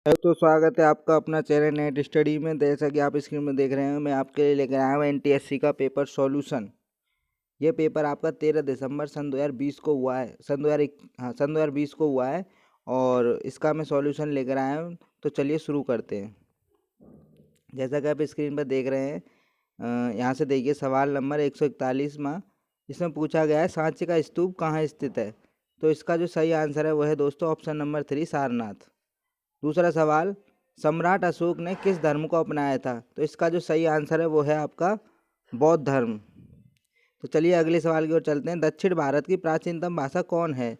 तो स्वागत है आपका अपना चैनल नेट स्टडी में। जैसा कि आप स्क्रीन में देख रहे हैं, मैं आपके लिए लेकर आया हूँ एनटीएससी का पेपर सॉल्यूशन। ये पेपर आपका 13 दिसंबर सन 2020 को हुआ है। सन 2020 को हुआ है और इसका मैं सॉल्यूशन लेकर आया हूँ। तो चलिए शुरू करते हैं। जैसा कि आप स्क्रीन पर देख रहे हैं, यहाँ से देखिए सवाल नंबर 141। इसमें पूछा गया है सांची का स्तूप कहाँ स्थित है। तो इसका जो सही आंसर है वो है दोस्तों ऑप्शन नंबर 3 सारनाथ। दूसरा सवाल, सम्राट अशोक ने किस धर्म को अपनाया था। तो इसका जो सही आंसर है वो है आपका बौद्ध धर्म। तो चलिए अगले सवाल की ओर चलते हैं। दक्षिण भारत की प्राचीनतम भाषा कौन है।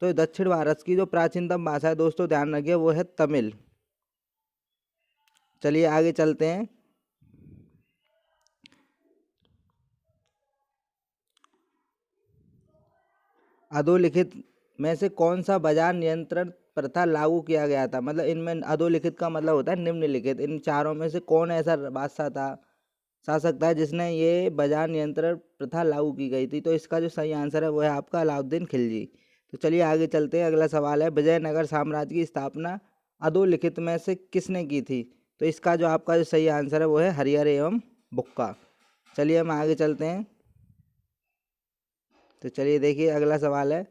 तो दक्षिण भारत की जो प्राचीनतम भाषा है दोस्तों, ध्यान रखिए, वो है तमिल। चलिए आगे चलते हैं। अधोलिखित में से कौन सा बाजार नियंत्रण प्रथा लागू किया गया था। मतलब इनमें अधोलिखित का मतलब होता है निम्नलिखित। इन चारों में से कौन ऐसा बादशाह था, शासक था, जिसने ये बाजार नियंत्रण प्रथा लागू की गई थी। तो इसका जो सही आंसर है वो है आपका अलाउद्दीन खिलजी। तो चलिए आगे चलते हैं। अगला सवाल है, विजयनगर साम्राज्य की स्थापना अधोलिखित में से किसने की थी। तो इसका जो आपका जो सही आंसर है वो है हरिहर एवं बुक्का। चलिए हम आगे चलते हैं। तो चलिए देखिए अगला सवाल है,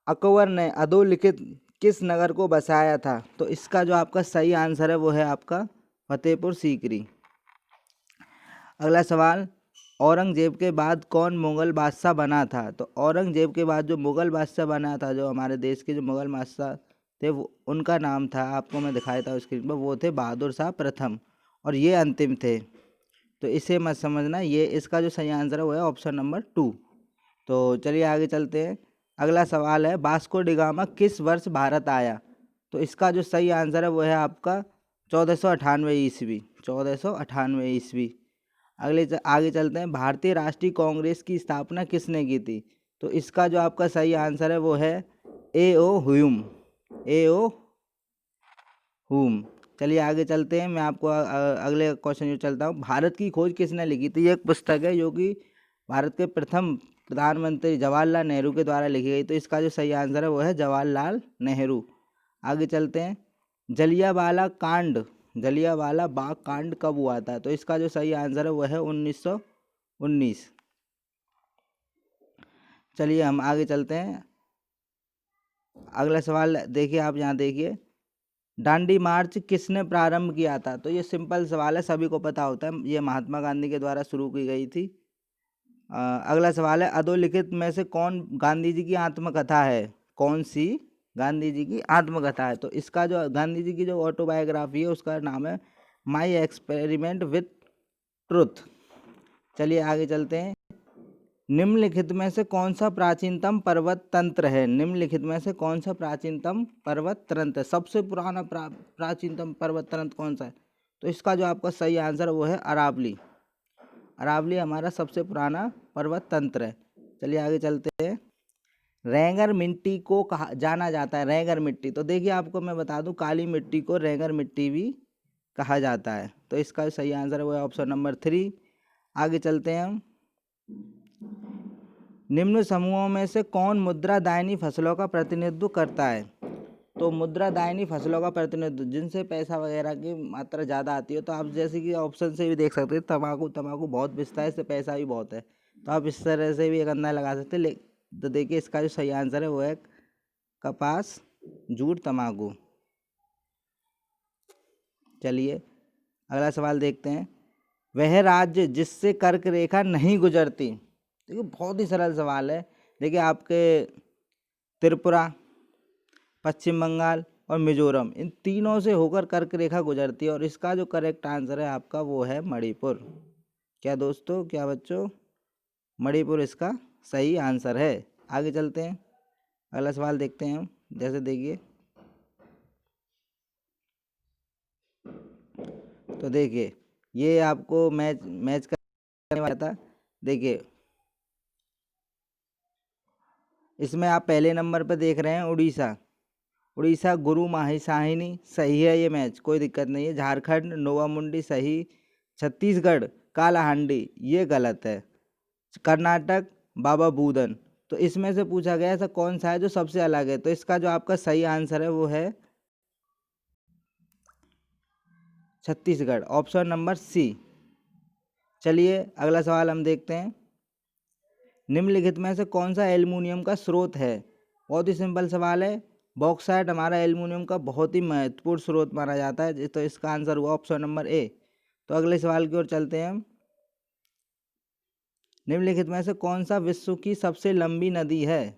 अकबर ने अधोलिखित किस नगर को बसाया था। तो इसका जो आपका सही आंसर है वो है आपका फतेहपुर सीकरी। अगला सवाल, औरंगजेब के बाद कौन मुगल बादशाह बना था। तो औरंगजेब के बाद जो मुगल बादशाह बना था, जो हमारे देश के जो मुगल बादशाह थे, वो उनका नाम था, आपको मैं दिखाया था स्क्रीन पर, वो थे बहादुर शाह प्रथम, और ये अंतिम थे। तो इसे मत समझना, ये इसका जो सही आंसर है वो है ऑप्शन नंबर 2। तो चलिए आगे चलते हैं। अगला सवाल है, वास्को डी गामा किस वर्ष भारत आया। तो इसका जो सही आंसर है वो है आपका 1498 ईस्वी। 1498 ईस्वी। आगे चलते हैं। भारतीय राष्ट्रीय कांग्रेस की स्थापना किसने की थी। तो इसका जो आपका सही आंसर है वो है ए.ओ. ह्यूम। ए.ओ. हुम। चलिए आगे चलते हैं। मैं आपको अगले क्वेश्चन जो चलता हूँ, भारत की खोज किसने लिखी थी। ये एक पुस्तक है जो कि भारत के प्रथम प्रधानमंत्री जवाहरलाल नेहरू के द्वारा लिखी गई। तो इसका जो सही आंसर है वो है जवाहरलाल नेहरू। आगे चलते हैं। जलियांवाला बाग कांड कब हुआ था। तो इसका जो सही आंसर है वो है 1919। चलिए हम आगे चलते हैं। अगला सवाल देखिए, आप यहाँ देखिए, दांडी मार्च किसने प्रारंभ किया था। तो ये सिंपल सवाल है, सभी को पता होता है, ये महात्मा गांधी के द्वारा शुरू की गई थी। अगला सवाल है, अधोलिखित में से कौन गांधी जी की आत्मकथा है। कौन सी गांधी जी की आत्मकथा है। तो इसका जो गांधी जी की जो ऑटोबायोग्राफी है उसका नाम है माई एक्सपेरिमेंट विथ ट्रुथ। चलिए आगे चलते हैं। निम्नलिखित में से कौन सा प्राचीनतम पर्वत तंत्र है। निम्नलिखित में से कौन सा प्राचीनतम पर्वत तंत्र है, सबसे पुराना प्राचीनतम पर्वत तंत्र कौन सा है। तो इसका जो आपका सही आंसर है वो है अरावली। अरावली हमारा सबसे पुराना पर्वत तंत्र है। चलिए आगे चलते हैं। रेंगर मिट्टी को कहा जाना जाता है। रेंगर मिट्टी, तो देखिए आपको मैं बता दूं, काली मिट्टी को रेंगर मिट्टी भी कहा जाता है। तो इसका सही आंसर है वो है ऑप्शन नंबर 3। आगे चलते हैं हम। निम्न समूहों में से कौन मुद्रादायनी फसलों का प्रतिनिधित्व करता है। तो मुद्रादायनी फसलों का प्रतिनिधित्व, जिनसे पैसा वगैरह की मात्रा ज़्यादा आती है। तो आप जैसे कि ऑप्शन से भी देख सकते हैं, तंबाकू। तंबाकू बहुत बिकता है, इससे पैसा भी बहुत है। तो आप इस तरह से भी एक अंदाजा लगा सकते हैं। तो देखिए इसका जो सही आंसर है वो है कपास, जूट, तंबाकू। चलिए अगला सवाल देखते हैं। वह राज्य जिससे कर्क रेखा नहीं गुजरती। देखिए बहुत ही सरल सवाल है। देखिए आपके त्रिपुरा, पश्चिम बंगाल और मिजोरम, इन तीनों से होकर कर्क रेखा गुजरती है, और इसका जो करेक्ट आंसर है आपका वो है मणिपुर। क्या दोस्तों, क्या बच्चों, मणिपुर इसका सही आंसर है। आगे चलते हैं। अगला सवाल देखते हैं हम। जैसे देखिए, तो देखिए ये आपको मैच मैच करने वाला था। देखिए इसमें आप पहले नंबर पर देख रहे हैं उड़ीसा। उड़ीसा गुरु माहिसाहिनी, सही है ये मैच, कोई दिक्कत नहीं है। झारखंड नोवामुंडी, सही। छत्तीसगढ़ कालाहांडी, ये गलत है। कर्नाटक बाबा बूदन। तो इसमें से पूछा गया ऐसा कौन सा है जो सबसे अलग है। तो इसका जो आपका सही आंसर है वो है छत्तीसगढ़, ऑप्शन नंबर सी। चलिए अगला सवाल हम देखते हैं। निम्नलिखित में से कौन सा एल्युमिनियम का स्रोत है? बहुत ही सिंपल सवाल है। बॉक्साइट हमारा एल्युमिनियम का बहुत ही महत्वपूर्ण स्रोत माना जाता है, तो इसका आंसर हुआ ऑप्शन नंबर ए। तो अगले सवाल की ओर चलते हैं हम। निम्नलिखित में से कौन सा विश्व की सबसे लंबी नदी है?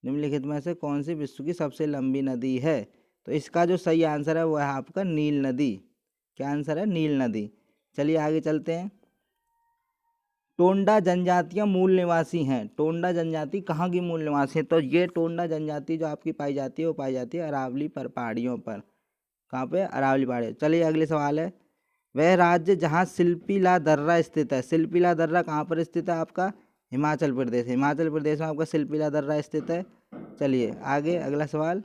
निम्नलिखित में से कौन सी विश्व की सबसे लंबी नदी है? तो इसका जो सही आंसर है वो है आपका नील नदी। क्या आंसर है? नील नदी। चलिए आगे चलते हैं। टोंडा जनजातियाँ मूल निवासी हैं। टोंडा जनजाति कहाँ की मूल निवासी है? तो ये टोंडा जनजाति जो आपकी पाई जाती है वो पाई जाती है अरावली पर पहाड़ियों पर। कहाँ पे? अरावली पहाड़ी। चलिए अगले सवाल है। वह राज्य जहाँ सिलपिला दर्रा स्थित है। सिलपिला दर्रा कहाँ पर स्थित है आपका? हिमाचल प्रदेश। हिमाचल प्रदेश में आपका सिलपिला दर्रा स्थित है। चलिए आगे अगला सवाल।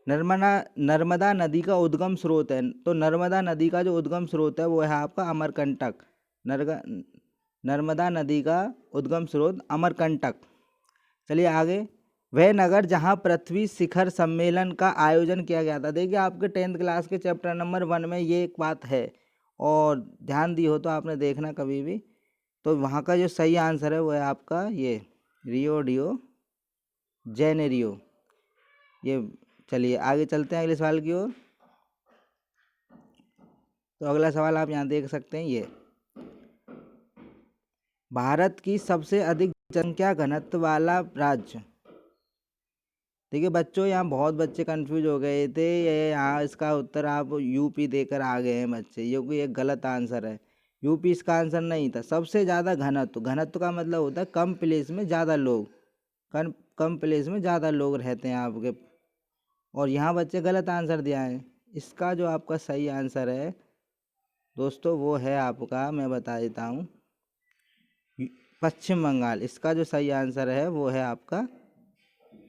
नर्मदा नदी का उद्गम स्रोत है। तो नर्मदा नदी का जो उद्गम स्रोत है वो है आपका अमरकंटक। नर्मदा नदी का उद्गम स्रोत अमरकंटक। चलिए आगे। वह नगर जहां पृथ्वी शिखर सम्मेलन का आयोजन किया गया था। देखिए आपके 10th क्लास के चैप्टर नंबर 1 में ये एक बात है, और ध्यान दी हो तो आपने देखना कभी भी। तो वहाँ का जो सही आंसर है वो है आपका ये रियो डियो जेनेरियो। ये चलिए आगे चलते हैं अगले सवाल की ओर। तो अगला सवाल आप यहाँ देख सकते हैं। ये भारत की सबसे अधिक जनसंख्या घनत्व वाला राज्य। देखिए बच्चों, यहाँ बहुत बच्चे कंफ्यूज हो गए थे। ये यहाँ इसका उत्तर आप यूपी देकर आ गए हैं बच्चे, क्योंकि एक गलत आंसर है। यूपी इसका आंसर नहीं था। सबसे ज़्यादा घनत्व, घनत्व का मतलब होता है कम प्लेस में ज़्यादा लोग, कम प्लेस में ज़्यादा लोग रहते हैं आपके। और यहाँ बच्चे गलत आंसर दिया है। इसका जो आपका सही आंसर है दोस्तों वो है आपका, मैं बता देता हूँ, पश्चिम बंगाल। इसका जो सही आंसर है वो है आपका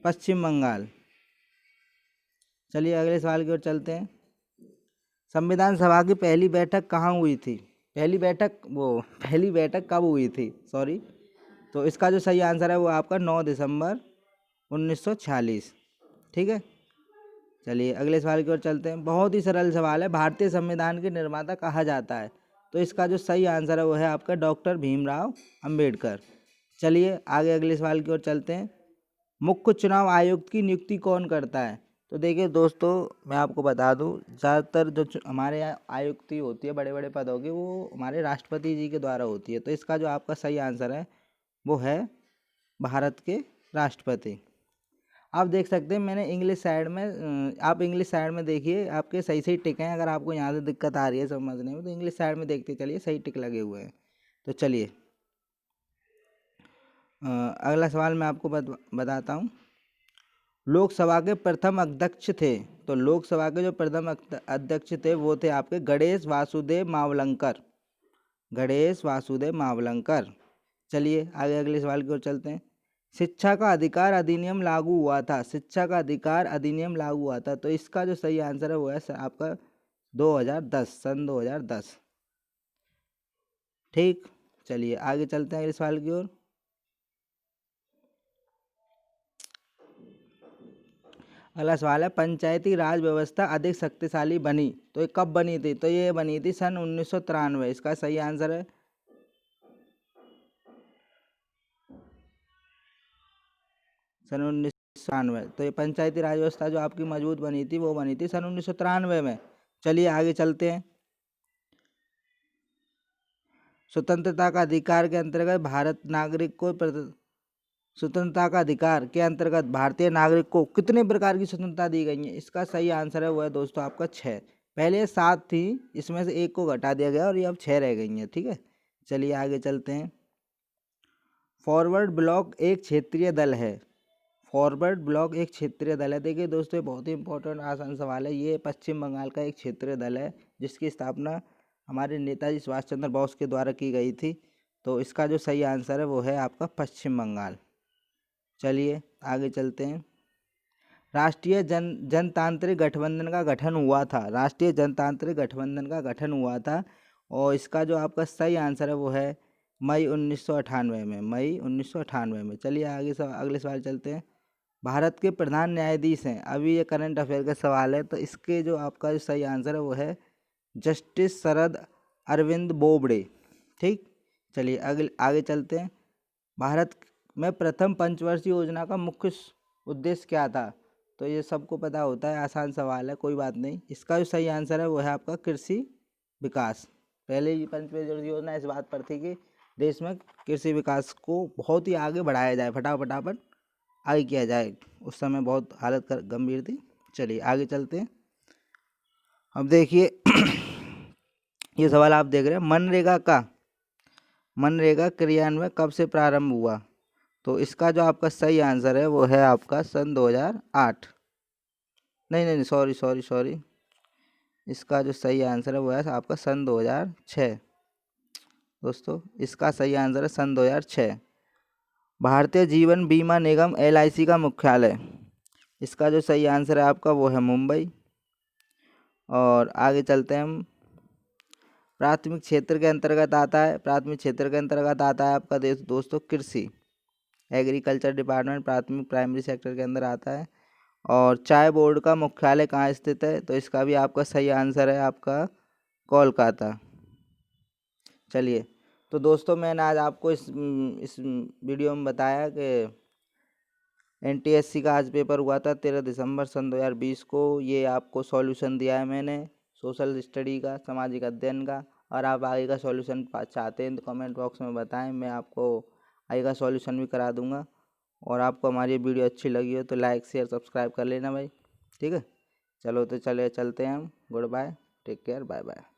पश्चिम बंगाल। चलिए अगले सवाल की ओर चलते हैं। संविधान सभा की पहली बैठक कहाँ हुई थी? पहली बैठक कब हुई थी? सॉरी। तो इसका जो सही आंसर है वो आपका 9 दिसंबर 1946। ठीक है। चलिए अगले सवाल की ओर चलते हैं। बहुत ही सरल सवाल है। भारतीय संविधान के निर्माता कहा जाता है? तो इसका जो सही आंसर है वो है आपका डॉक्टर भीमराव अंबेडकर। चलिए आगे अगले सवाल की ओर चलते हैं। मुख्य चुनाव आयुक्त की नियुक्ति कौन करता है? तो देखिए दोस्तों, मैं आपको बता दूं, ज़्यादातर जो हमारे यहाँ आयुक्ति होती है बड़े बड़े पदों की, वो हमारे राष्ट्रपति जी के द्वारा होती है। तो इसका जो आपका सही आंसर है वो है भारत के राष्ट्रपति। आप देख सकते हैं मैंने इंग्लिश साइड में, आप इंग्लिश साइड में देखिए, आपके सही सही टिक हैं। अगर आपको यहाँ से दिक्कत आ रही है समझने में तो इंग्लिश साइड में देखते चलिए, सही टिक लगे हुए हैं। तो चलिए अगला सवाल मैं आपको बताता हूँ। लोकसभा के प्रथम अध्यक्ष थे। तो लोकसभा के जो प्रथम अध्यक्ष थे वो थे आपके गणेश वासुदेव मावलंकर। गणेश वासुदेव मावलंकर। चलिए आगे अगले सवाल की ओर चलते हैं। शिक्षा का अधिकार अधिनियम लागू हुआ था। शिक्षा का अधिकार अधिनियम लागू हुआ था। तो इसका जो सही आंसर है वो है आपका 2010, सन 2010। ठीक। चलिए आगे चलते हैं अगले सवाल की ओर। अगला सवाल है, पंचायती राज व्यवस्था अधिक शक्तिशाली बनी। तो ये कब बनी थी? तो ये बनी थी सन 1993। इसका सही आंसर है सन 1993। तो ये पंचायती राज व्यवस्था जो आपकी मजबूत बनी थी वो बनी थी सन 1993 में। चलिए आगे चलते हैं। स्वतंत्रता का अधिकार के अंतर्गत भारत नागरिक को स्वतंत्रता का अधिकार के अंतर्गत भारतीय नागरिक को कितने प्रकार की स्वतंत्रता दी गई है? इसका सही आंसर है वो है दोस्तों आपका 6। पहले 7 थी, इसमें से एक को घटा दिया गया और ये अब 6 रह गई हैं। ठीक है। चलिए आगे चलते हैं। फॉरवर्ड ब्लॉक एक क्षेत्रीय दल है। फॉरवर्ड ब्लॉक एक क्षेत्रीय दल है। देखिए दोस्तों, ये बहुत ही इंपॉर्टेंट आसान सवाल है। ये पश्चिम बंगाल का एक क्षेत्रीय दल है जिसकी स्थापना हमारे नेताजी सुभाष चंद्र बोस के द्वारा की गई थी। तो इसका जो सही आंसर है वो है आपका पश्चिम बंगाल। चलिए आगे चलते हैं। राष्ट्रीय जनतांत्रिक गठबंधन का गठन हुआ था। राष्ट्रीय जनतांत्रिक गठबंधन का गठन हुआ था और इसका जो आपका सही आंसर है वो है मई 1998 में। मई 1998 में। चलिए आगे अगले सवाल चलते हैं। भारत के प्रधान न्यायाधीश हैं, अभी ये करंट अफेयर का सवाल है, तो इसके जो आपका जो सही आंसर है वो है जस्टिस शरद अरविंद बोबड़े। ठीक, चलिए अगले आगे चलते हैं। भारत में प्रथम पंचवर्षीय योजना का मुख्य उद्देश्य क्या था? तो ये सबको पता होता है, आसान सवाल है, कोई बात नहीं। इसका जो सही आंसर है वो है आपका कृषि विकास। पहले ये पंचवर्षीय योजना इस बात पर थी कि देश में कृषि विकास को बहुत ही आगे बढ़ाया जाए, फटाफट आगे किया जाए। उस समय बहुत हालत गंभीर थी। चलिए आगे चलते हैं। अब देखिए ये सवाल आप देख रहे हैं, मनरेगा क्रियान्वयन कब से प्रारंभ हुआ? तो इसका जो आपका सही आंसर है वो है आपका सन 2008। नहीं, सॉरी, इसका जो सही आंसर है वो है आपका सन 2006। दोस्तों इसका सही आंसर है सन 2006। भारतीय जीवन बीमा निगम LIC का मुख्यालय, इसका जो सही आंसर है आपका वो है मुंबई। और आगे चलते हैं हम। प्राथमिक क्षेत्र के अंतर्गत आता है आपका दोस्तों कृषि, एग्रीकल्चर डिपार्टमेंट प्राथमिक प्राइमरी सेक्टर के अंदर आता है। और चाय बोर्ड का मुख्यालय कहाँ स्थित है? तो इसका भी आपका सही आंसर है आपका कोलकाता। चलिए, तो दोस्तों मैंने आज आपको इस वीडियो में बताया कि NTSC का आज पेपर हुआ था 13 दिसंबर सन 2020 को। ये आपको सॉल्यूशन दिया है मैंने सोशल स्टडी का, सामाजिक अध्ययन का। और आप आगे का सॉल्यूशन चाहते हैं तो कमेंट बॉक्स में बताएं, मैं आपको आगे का सॉल्यूशन भी करा दूंगा। और आपको हमारी वीडियो अच्छी लगी हो तो लाइक शेयर सब्सक्राइब कर लेना भाई। ठीक है, चलो तो चलते हैं हम। Goodbye, take care, bye bye.